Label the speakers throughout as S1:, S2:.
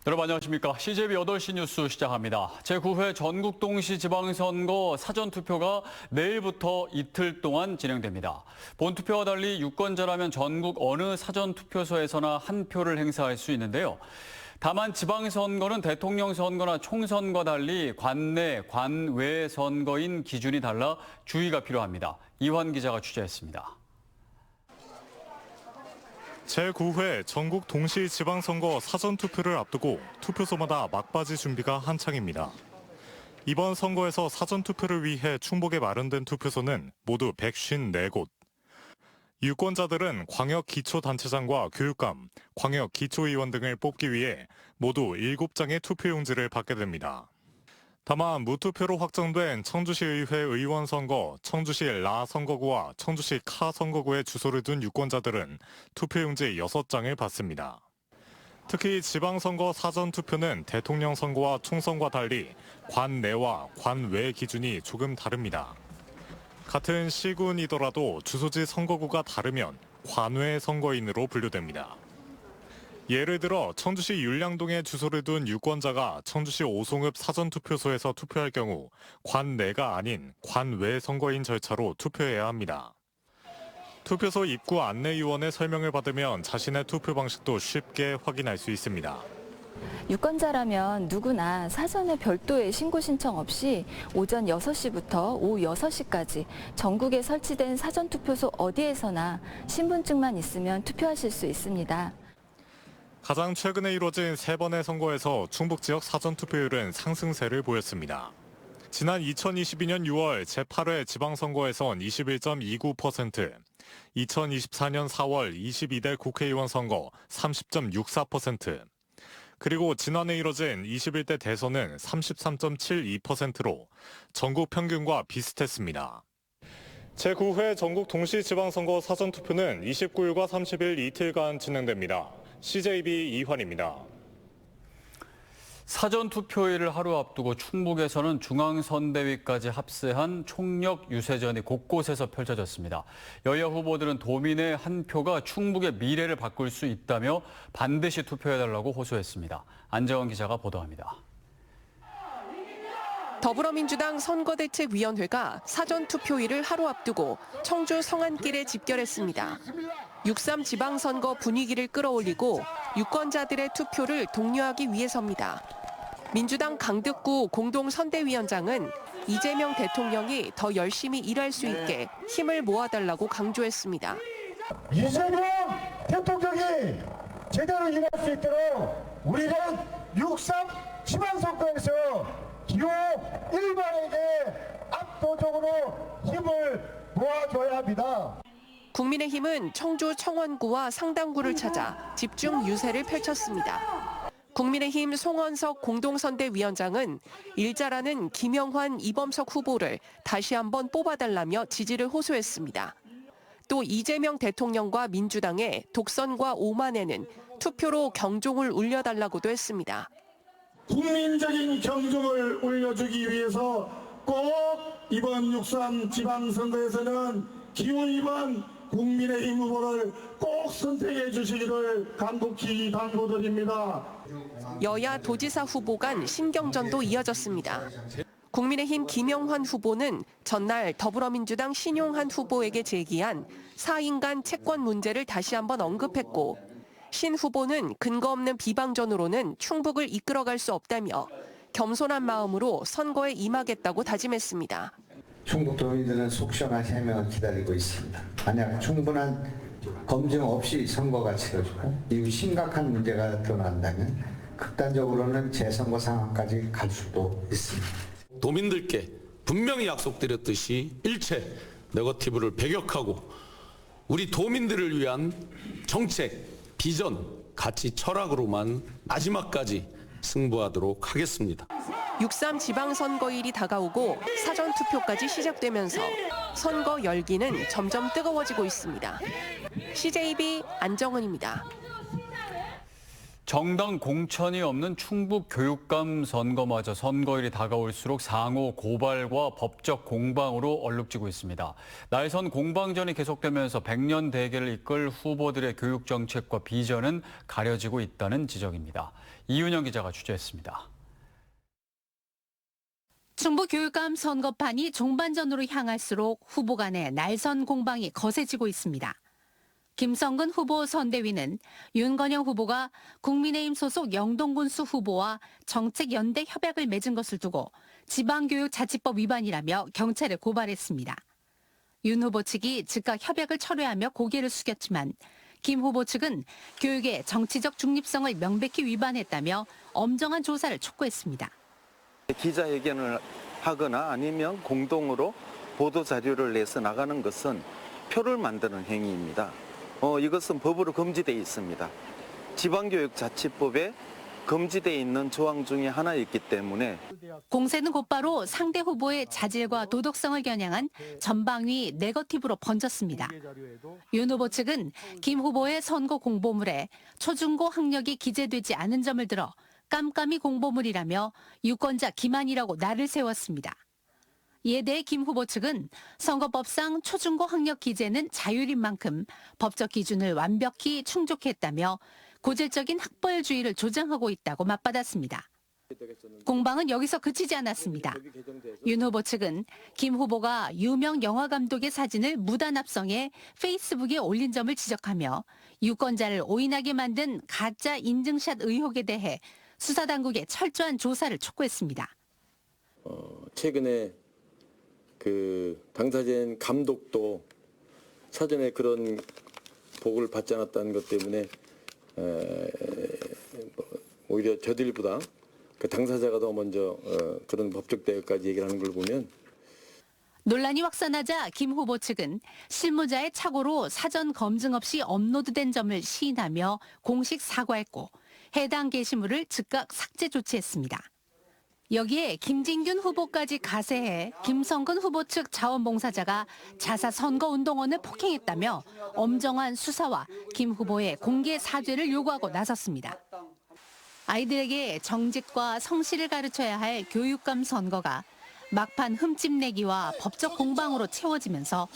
S1: 여러분 안녕하십니까. CJB 8시 뉴스 시작합니다. 제9회 전국 동시 지방선거 사전투표가 내일부터 이틀 동안 진행됩니다. 본투표와 달리 유권자라면 전국 어느 사전투표소에서나 한 표를 행사할 수 있는데요. 다만 지방선거는 대통령 선거나 총선과 달리 관내, 관외 선거인 기준이 달라 주의가 필요합니다. 이환 기자가 취재했습니다.
S2: 제9회 전국 동시 지방선거 사전투표를 앞두고 투표소마다 막바지 준비가 한창입니다. 이번 선거에서 사전투표를 위해 충북에 마련된 투표소는 모두 154곳. 유권자들은 광역기초단체장과 교육감, 광역기초의원 등을 뽑기 위해 모두 7장의 투표용지를 받게 됩니다. 다만 무투표로 확정된 청주시의회 의원 선거, 청주시 라 선거구와 청주시 카 선거구에 주소를 둔 유권자들은 투표용지 6장을 받습니다. 특히 지방선거 사전투표는 대통령 선거와 총선과 달리 관내와 관외 기준이 조금 다릅니다. 같은 시군이더라도 주소지 선거구가 다르면 관외 선거인으로 분류됩니다. 예를 들어 청주시 율량동에 주소를 둔 유권자가 청주시 오송읍 사전투표소에서 투표할 경우 관내가 아닌 관외 선거인 절차로 투표해야 합니다. 투표소 입구 안내요원의 설명을 받으면 자신의 투표 방식도 쉽게 확인할 수 있습니다.
S3: 유권자라면 누구나 사전에 별도의 신고 신청 없이 오전 6시부터 오후 6시까지 전국에 설치된 사전투표소 어디에서나 신분증만 있으면 투표하실 수 있습니다.
S2: 가장 최근에 이뤄진 3번의 선거에서 충북 지역 사전투표율은 상승세를 보였습니다. 지난 2022년 6월 제8회 지방선거에선 21.29%, 2024년 4월 22대 국회의원 선거 30.64%, 그리고 지난해 이뤄진 21대 대선은 33.72%로 전국 평균과 비슷했습니다. 제9회 전국 동시지방선거 사전투표는 29일과 30일 이틀간 진행됩니다. CJB 이환입니다.
S1: 사전투표일을 하루 앞두고 충북에서는 중앙선대위까지 합세한 총력 유세전이 곳곳에서 펼쳐졌습니다. 여야 후보들은 도민의 한 표가 충북의 미래를 바꿀 수 있다며 반드시 투표해달라고 호소했습니다. 안재원 기자가 보도합니다.
S4: 더불어민주당 선거대책위원회가 사전투표일을 하루 앞두고 청주 성안길에 집결했습니다. 6.3 지방선거 분위기를 끌어올리고 유권자들의 투표를 독려하기 위해서입니다. 민주당 강득구 공동선대위원장은 이재명 대통령이 더 열심히 일할 수 있게 힘을 모아달라고 강조했습니다.
S5: 이재명 대통령이 제대로 일할 수 있도록 우리는 6.3 지방선거에서 기호 1번에게 압도적으로 힘을 모아줘야 합니다.
S4: 국민의힘은 청주 청원구와 상당구를 찾아 집중 유세를 펼쳤습니다. 국민의힘 송원석 공동선대위원장은 일자라는 김영환, 이범석 후보를 다시 한번 뽑아달라며 지지를 호소했습니다. 또 이재명 대통령과 민주당의 독선과 오만에는 투표로 경종을 울려달라고도 했습니다.
S5: 국민적인 경종을 울려주기 위해서 꼭 이번 6.3 지방선거에서는 기호 2번 국민의힘 후보를 꼭 선택해 주시기를 간곡히 당부드립니다.
S4: 여야 도지사 후보 간 신경전도 이어졌습니다. 국민의힘 김영환 후보는 전날 더불어민주당 신용한 후보에게 제기한 4인간 채권 문제를 다시 한번 언급했고 신 후보는 근거 없는 비방전으로는 충북을 이끌어갈 수 없다며 겸손한 마음으로 선거에 임하겠다고 다짐했습니다.
S6: 충북 도민들은 속 시원한 해명을 기다리고 있습니다. 만약 충분한 검증 없이 선거가 치러지고 이후 심각한 문제가 드러난다면 극단적으로는 재선거 상황까지 갈 수도 있습니다.
S7: 도민들께 분명히 약속드렸듯이 일체 네거티브를 배격하고 우리 도민들을 위한 정책, 비전, 가치, 철학으로만 마지막까지 승부하도록 하겠습니다.
S4: 6.3 지방선거일이 다가오고 사전투표까지 시작되면서 선거 열기는 점점 뜨거워지고 있습니다. CJB 안정은입니다.
S1: 정당 공천이 없는 충북 교육감 선거마저 선거일이 다가올수록 상호 고발과 법적 공방으로 얼룩지고 있습니다. 날선 공방전이 계속되면서 100년 대계를 이끌 후보들의 교육 정책과 비전은 가려지고 있다는 지적입니다. 이윤영 기자가 취재했습니다.
S8: 충북 교육감 선거판이 종반전으로 향할수록 후보 간의 날선 공방이 거세지고 있습니다. 김성근 후보 선대위는 윤건영 후보가 국민의힘 소속 영동군수 후보와 정책연대 협약을 맺은 것을 두고 지방교육자치법 위반이라며 경찰에 고발했습니다. 윤 후보 측이 즉각 협약을 철회하며 고개를 숙였지만 김 후보 측은 교육의 정치적 중립성을 명백히 위반했다며 엄정한 조사를 촉구했습니다.
S9: 기자회견을 하거나 아니면 공동으로 보도자료를 내서 나가는 것은 표를 만드는 행위입니다. 이것은 법으로 금지되어 있습니다. 지방교육자치법에 금지되어 있는 조항 중에 하나였기 때문에
S8: 공세는 곧바로 상대 후보의 자질과 도덕성을 겨냥한 전방위 네거티브로 번졌습니다. 윤 후보 측은 김 후보의 선거 공보물에 초중고 학력이 기재되지 않은 점을 들어 깜깜이 공보물이라며 유권자 기만이라고 날을 세웠습니다. 이에 대해 김 후보 측은 선거법상 초중고 학력 기재는 자율인 만큼 법적 기준을 완벽히 충족했다며 고질적인 학벌주의를 조장하고 있다고 맞받았습니다. 공방은 여기서 그치지 않았습니다. 윤 후보 측은 김 후보가 유명 영화감독의 사진을 무단 합성해 페이스북에 올린 점을 지적하며 유권자를 오인하게 만든 가짜 인증샷 의혹에 대해 수사당국의 철저한 조사를 촉구했습니다.
S10: 최근에 당사자인 감독도 사전에 그런 보고를 받지 않았다는 것 때문에 오히려 저들보다 그 당사자가 더 먼저 그런 법적 대응까지 얘기를 하는 걸 보면
S8: 논란이 확산하자 김 후보 측은 실무자의 착오로 사전 검증 없이 업로드된 점을 시인하며 공식 사과했고 해당 게시물을 즉각 삭제 조치했습니다. 여기에 김진균 후보까지 가세해 김성근 후보 측 자원봉사자가 자사 선거운동원을 폭행했다며 엄정한 수사와 김 후보의 공개 사죄를 요구하고 나섰습니다. 아이들에게 정직과 성실을 가르쳐야 할 교육감 선거가 막판 흠집내기와 법적 공방으로 채워지면서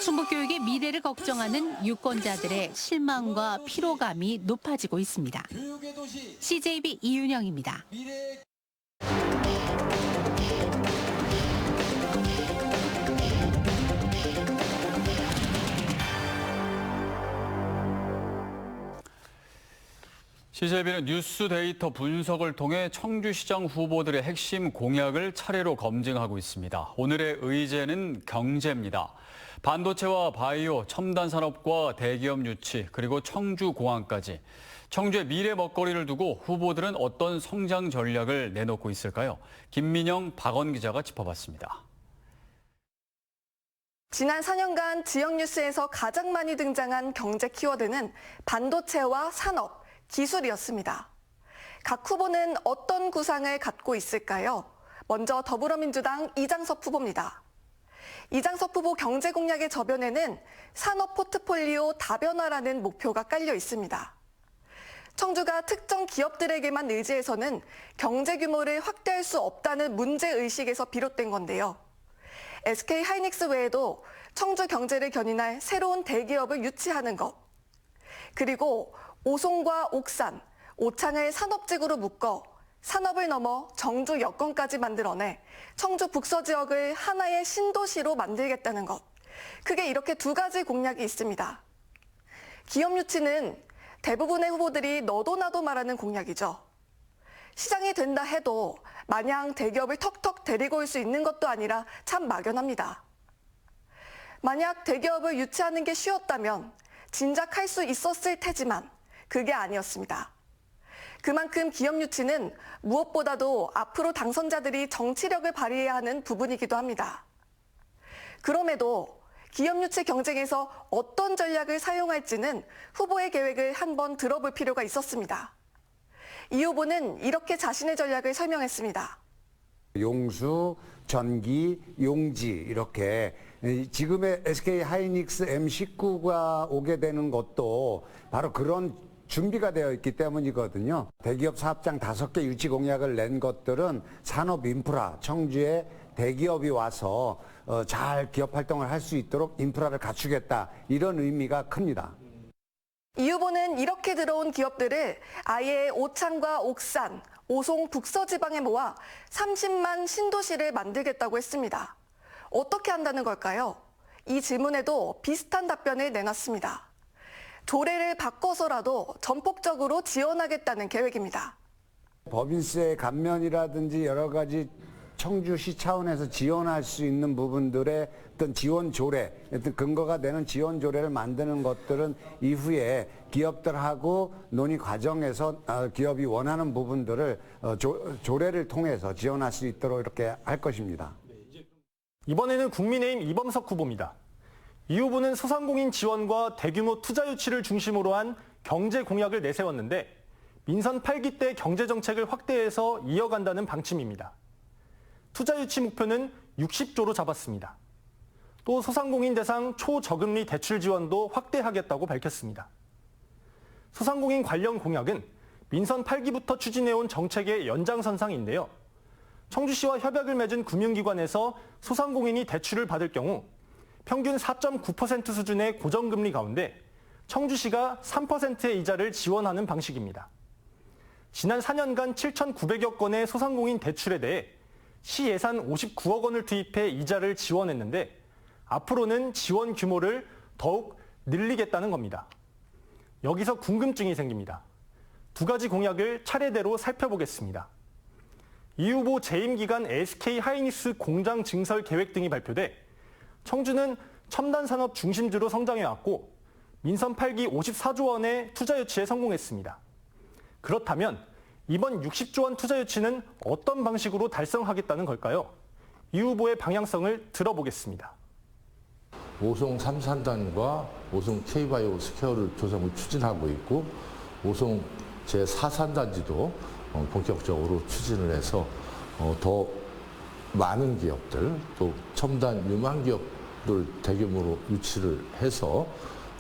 S8: 충북교육의 미래를 걱정하는 유권자들의 실망과 피로감이 높아지고 있습니다. CJB 이윤영입니다.
S1: CJB는 뉴스 데이터 분석을 통해 청주시장 후보들의 핵심 공약을 차례로 검증하고 있습니다. 오늘의 의제는 경제입니다. 반도체와 바이오, 첨단 산업과 대기업 유치, 그리고 청주공항까지. 청주의 미래 먹거리를 두고 후보들은 어떤 성장 전략을 내놓고 있을까요? 김민영, 박원 기자가 짚어봤습니다.
S11: 지난 4년간 지역 뉴스에서 가장 많이 등장한 경제 키워드는 반도체와 산업, 기술이었습니다. 각 후보는 어떤 구상을 갖고 있을까요? 먼저 더불어민주당 이장섭 후보입니다. 이장섭 후보 경제 공약의 저변에는 산업 포트폴리오 다변화라는 목표가 깔려 있습니다. 청주가 특정 기업들에게만 의지해서는 경제 규모를 확대할 수 없다는 문제의식에서 비롯된 건데요. SK 하이닉스 외에도 청주 경제를 견인할 새로운 대기업을 유치하는 것, 그리고 오송과 옥산, 오창을 산업지구로 묶어 산업을 넘어 정주 여건까지 만들어내 청주 북서 지역을 하나의 신도시로 만들겠다는 것. 크게 이렇게 두 가지 공약이 있습니다. 기업 유치는 대부분의 후보들이 너도 나도 말하는 공약이죠. 시장이 된다 해도 마냥 대기업을 턱턱 데리고 올 수 있는 것도 아니라 참 막연합니다. 만약 대기업을 유치하는 게 쉬웠다면 진작 할 수 있었을 테지만 그게 아니었습니다. 그만큼 기업 유치는 무엇보다도 앞으로 당선자들이 정치력을 발휘해야 하는 부분이기도 합니다. 그럼에도 기업 유치 경쟁에서 어떤 전략을 사용할지는 후보의 계획을 한번 들어볼 필요가 있었습니다. 이 후보는 이렇게 자신의 전략을 설명했습니다.
S12: 용수, 전기, 용지 이렇게 지금의 SK 하이닉스 M19가 오게 되는 것도 바로 그런 준비가 되어 있기 때문이거든요. 대기업 사업장 5개 유치 공약을 낸 것들은 산업 인프라, 청주에 대기업이 와서 잘 기업 활동을 할 수 있도록 인프라를 갖추겠다, 이런 의미가 큽니다.
S11: 이 후보는 이렇게 들어온 기업들을 아예 오창과 옥산, 오송 북서지방에 모아 30만 신도시를 만들겠다고 했습니다. 어떻게 한다는 걸까요? 이 질문에도 비슷한 답변을 내놨습니다. 조례를 바꿔서라도 전폭적으로 지원하겠다는 계획입니다.
S12: 법인세 감면이라든지 여러 가지 청주시 차원에서 지원할 수 있는 부분들의 어떤 지원 조례, 어떤 근거가 되는 지원 조례를 만드는 것들은 이후에 기업들하고 논의 과정에서 기업이 원하는 부분들을 조례를 통해서 지원할 수 있도록 이렇게 할 것입니다.
S13: 이번에는 국민의힘 이범석 후보입니다. 이 후보는 소상공인 지원과 대규모 투자 유치를 중심으로 한 경제 공약을 내세웠는데 민선 8기 때 경제정책을 확대해서 이어간다는 방침입니다. 투자 유치 목표는 60조로 잡았습니다. 또 소상공인 대상 초저금리 대출 지원도 확대하겠다고 밝혔습니다. 소상공인 관련 공약은 민선 8기부터 추진해온 정책의 연장선상인데요. 청주시와 협약을 맺은 금융기관에서 소상공인이 대출을 받을 경우 평균 4.9% 수준의 고정금리 가운데 청주시가 3%의 이자를 지원하는 방식입니다. 지난 4년간 7,900여 건의 소상공인 대출에 대해 시 예산 59억 원을 투입해 이자를 지원했는데 앞으로는 지원 규모를 더욱 늘리겠다는 겁니다. 여기서 궁금증이 생깁니다. 두 가지 공약을 차례대로 살펴보겠습니다. 이 후보 재임 기간 SK 하이닉스 공장 증설 계획 등이 발표돼 청주는 첨단 산업 중심지로 성장해왔고 민선 8기 54조 원의 투자 유치에 성공했습니다. 그렇다면 이번 60조 원 투자 유치는 어떤 방식으로 달성하겠다는 걸까요? 이 후보의 방향성을 들어보겠습니다.
S14: 오송 3산단과 오송 K바이오 스퀘어를 조성을 추진하고 있고 오송 제4산단지도 본격적으로 추진을 해서 더 많은 기업들, 또 첨단 유망 기업들 대규모로 유치를 해서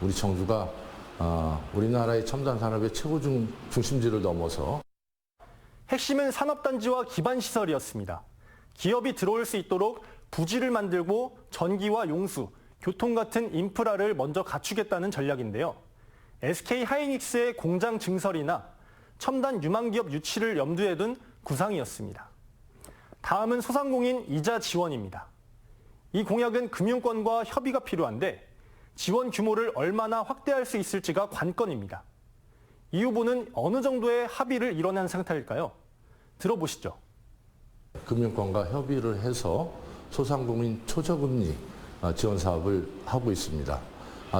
S14: 우리 청주가 우리나라의 첨단 산업의 최고 중심지를 넘어서
S13: 핵심은 산업단지와 기반시설이었습니다. 기업이 들어올 수 있도록 부지를 만들고 전기와 용수, 교통 같은 인프라를 먼저 갖추겠다는 전략인데요. SK 하이닉스의 공장 증설이나 첨단 유망기업 유치를 염두에 둔 구상이었습니다. 다음은 소상공인 이자 지원입니다. 이 공약은 금융권과 협의가 필요한데 지원 규모를 얼마나 확대할 수 있을지가 관건입니다. 이 후보는 어느 정도의 합의를 이뤄낸 상태일까요? 들어보시죠.
S14: 금융권과 협의를 해서 소상공인 초저금리 지원 사업을 하고 있습니다.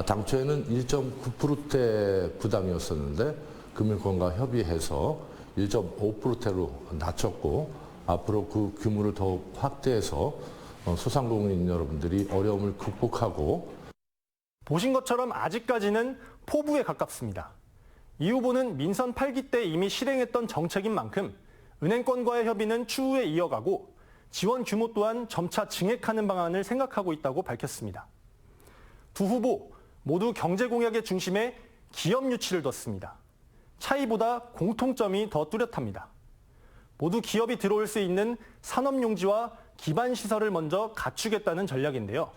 S14: 당초에는 1.9%대 부담이었었는데 금융권과 협의해서 1.5%대로 낮췄고 앞으로 그 규모를 더욱 확대해서 소상공인 여러분들이 어려움을 극복하고
S13: 보신 것처럼 아직까지는 포부에 가깝습니다. 이 후보는 민선 8기 때 이미 실행했던 정책인 만큼 은행권과의 협의는 추후에 이어가고 지원 규모 또한 점차 증액하는 방안을 생각하고 있다고 밝혔습니다. 두 후보 모두 경제 공약의 중심에 기업 유치를 뒀습니다. 차이보다 공통점이 더 뚜렷합니다. 모두 기업이 들어올 수 있는 산업용지와 기반시설을 먼저 갖추겠다는 전략인데요.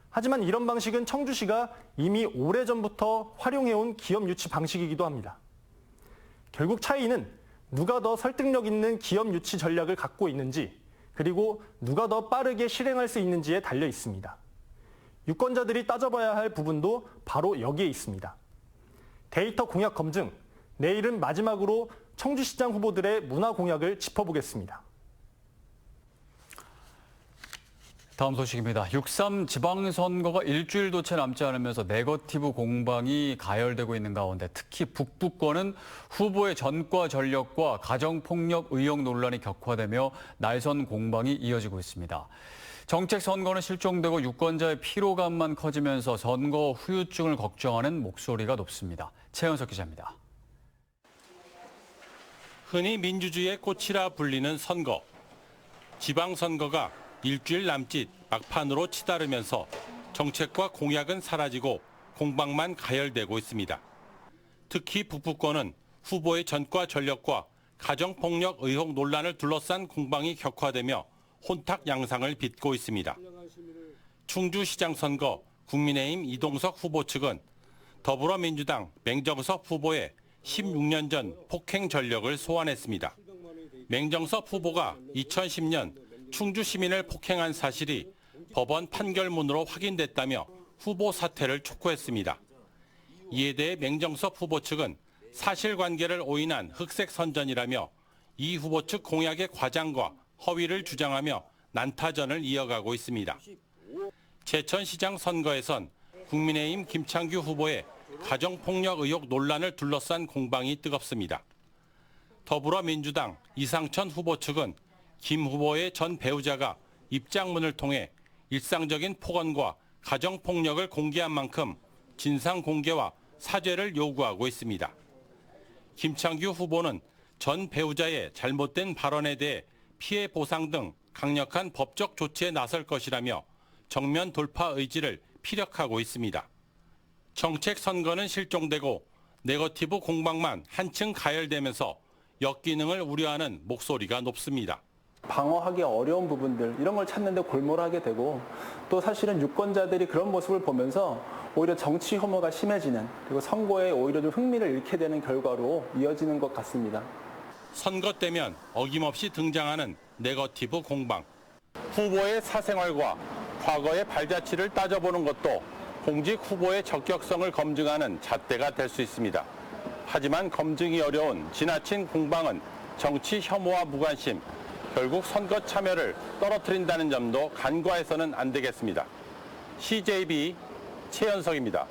S13: 하지만 이런 방식은 청주시가 이미 오래전부터 활용해온 기업 유치 방식이기도 합니다. 결국 차이는 누가 더 설득력 있는 기업 유치 전략을 갖고 있는지, 그리고 누가 더 빠르게 실행할 수 있는지에 달려 있습니다. 유권자들이 따져봐야 할 부분도 바로 여기에 있습니다. 데이터 공약 검증, 내일은 마지막으로 청주시장 후보들의 문화 공약을 짚어보겠습니다.
S1: 다음 소식입니다. 6.3 지방선거가 일주일도 채 남지 않으면서 네거티브 공방이 가열되고 있는 가운데 특히 북부권은 후보의 전과 전력과 가정폭력 의혹 논란이 격화되며 날선 공방이 이어지고 있습니다. 정책 선거는 실종되고 유권자의 피로감만 커지면서 선거 후유증을 걱정하는 목소리가 높습니다. 최현석 기자입니다.
S15: 흔히 민주주의의 꽃이라 불리는 선거. 지방선거가 일주일 남짓 막판으로 치달으면서 정책과 공약은 사라지고 공방만 가열되고 있습니다. 특히 북부권은 후보의 전과 전력과 가정폭력 의혹 논란을 둘러싼 공방이 격화되며 혼탁 양상을 빚고 있습니다. 충주시장 선거 국민의힘 이동석 후보 측은 더불어민주당 맹정섭 후보의 16년 전 폭행 전력을 소환했습니다. 맹정섭 후보가 2010년 충주 시민을 폭행한 사실이 법원 판결문으로 확인됐다며 후보 사퇴를 촉구했습니다. 이에 대해 맹정섭 후보 측은 사실관계를 오인한 흑색 선전이라며 이 후보 측 공약의 과장과 허위를 주장하며 난타전을 이어가고 있습니다. 제천시장 선거에선 국민의힘 김창규 후보의 가정폭력 의혹 논란을 둘러싼 공방이 뜨겁습니다. 더불어민주당 이상천 후보 측은 김 후보의 전 배우자가 입장문을 통해 일상적인 폭언과 가정폭력을 공개한 만큼 진상 공개와 사죄를 요구하고 있습니다. 김창규 후보는 전 배우자의 잘못된 발언에 대해 피해 보상 등 강력한 법적 조치에 나설 것이라며 정면 돌파 의지를 피력하고 있습니다. 정책 선거는 실종되고 네거티브 공방만 한층 가열되면서 역기능을 우려하는 목소리가 높습니다.
S16: 방어하기 어려운 부분들 이런 걸 찾는데 골몰하게 되고 또 사실은 유권자들이 그런 모습을 보면서 오히려 정치 혐오가 심해지는 그리고 선거에 오히려 좀 흥미를 잃게 되는 결과로 이어지는 것 같습니다.
S15: 선거 때면 어김없이 등장하는 네거티브 공방. 후보의 사생활과 과거의 발자취를 따져보는 것도 공직 후보의 적격성을 검증하는 잣대가 될 수 있습니다. 하지만 검증이 어려운 지나친 공방은 정치 혐오와 무관심, 결국 선거 참여를 떨어뜨린다는 점도 간과해서는 안 되겠습니다. CJB 최연석입니다.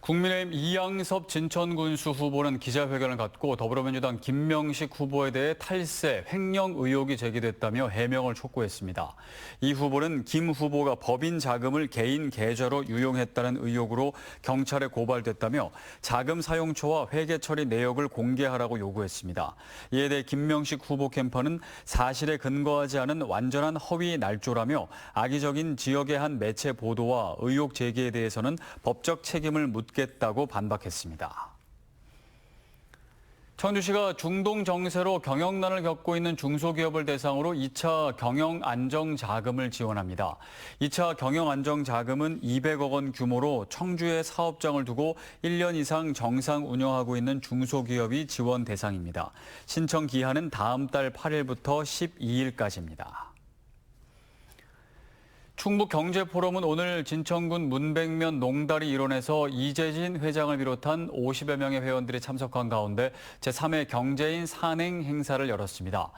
S1: 국민의힘 이양섭 진천군수 후보는 기자회견을 갖고 더불어민주당 김명식 후보에 대해 탈세, 횡령 의혹이 제기됐다며 해명을 촉구했습니다. 이 후보는 김 후보가 법인 자금을 개인 계좌로 유용했다는 의혹으로 경찰에 고발됐다며 자금 사용처와 회계 처리 내역을 공개하라고 요구했습니다. 이에 대해 김명식 후보 캠퍼는 사실에 근거하지 않은 완전한 허위 날조라며 악의적인 지역의 한 매체 보도와 의혹 제기에 대해서는 법적 책임을 묻겠다고 반박했습니다. 청주시가 중동 정세로 경영난을 겪고 있는 중소기업을 대상으로 2차 경영안정자금을 지원합니다. 2차 경영안정자금은 200억 원 규모로 청주에 사업장을 두고 1년 이상 정상 운영하고 있는 중소기업이 지원 대상입니다. 신청 기한은 다음 달 8일부터 12일까지입니다. 충북경제포럼은 오늘 진천군 문백면 농다리 일원에서 이재진 회장을 비롯한 50여 명의 회원들이 참석한 가운데 제3회 경제인 산행 행사를 열었습니다.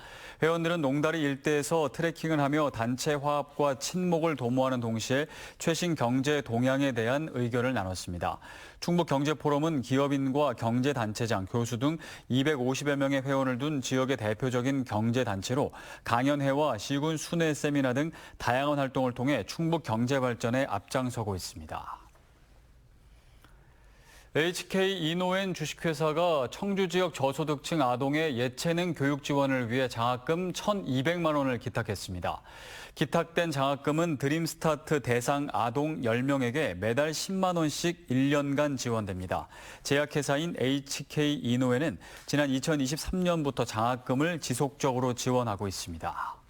S1: 회원들은 농다리 일대에서 트레킹을 하며 단체 화합과 친목을 도모하는 동시에 최신 경제 동향에 대한 의견을 나눴습니다. 충북경제포럼은 기업인과 경제단체장, 교수 등 250여 명의 회원을 둔 지역의 대표적인 경제단체로 강연회와 시군 순회 세미나 등 다양한 활동을 통해 충북 경제 발전에 앞장서고 있습니다. HK 이노엔 주식회사가 청주 지역 저소득층 아동의 예체능 교육 지원을 위해 장학금 1,200만 원을 기탁했습니다. 기탁된 장학금은 드림스타트 대상 아동 10명에게 매달 10만 원씩 1년간 지원됩니다. 제약회사인 HK 이노엔은 지난 2023년부터 장학금을 지속적으로 지원하고 있습니다.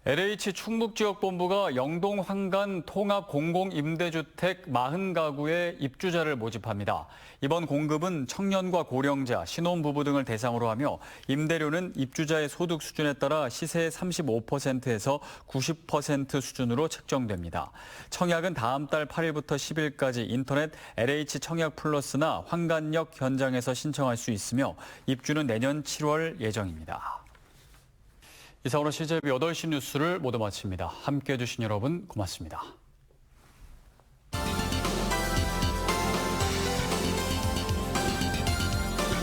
S1: LH 충북지역본부가 영동 황간 통합 공공임대주택 40가구의 입주자를 모집합니다. 이번 공급은 청년과 고령자, 신혼부부 등을 대상으로 하며 임대료는 입주자의 소득 수준에 따라 시세의 35%에서 90% 수준으로 책정됩니다. 청약은 다음 달 8일부터 10일까지 인터넷 LH 청약 플러스나 황간역 현장에서 신청할 수 있으며 입주는 내년 7월 예정입니다. 이상으로 CJB 8시 뉴스를 모두 마칩니다. 함께해 주신 여러분 고맙습니다.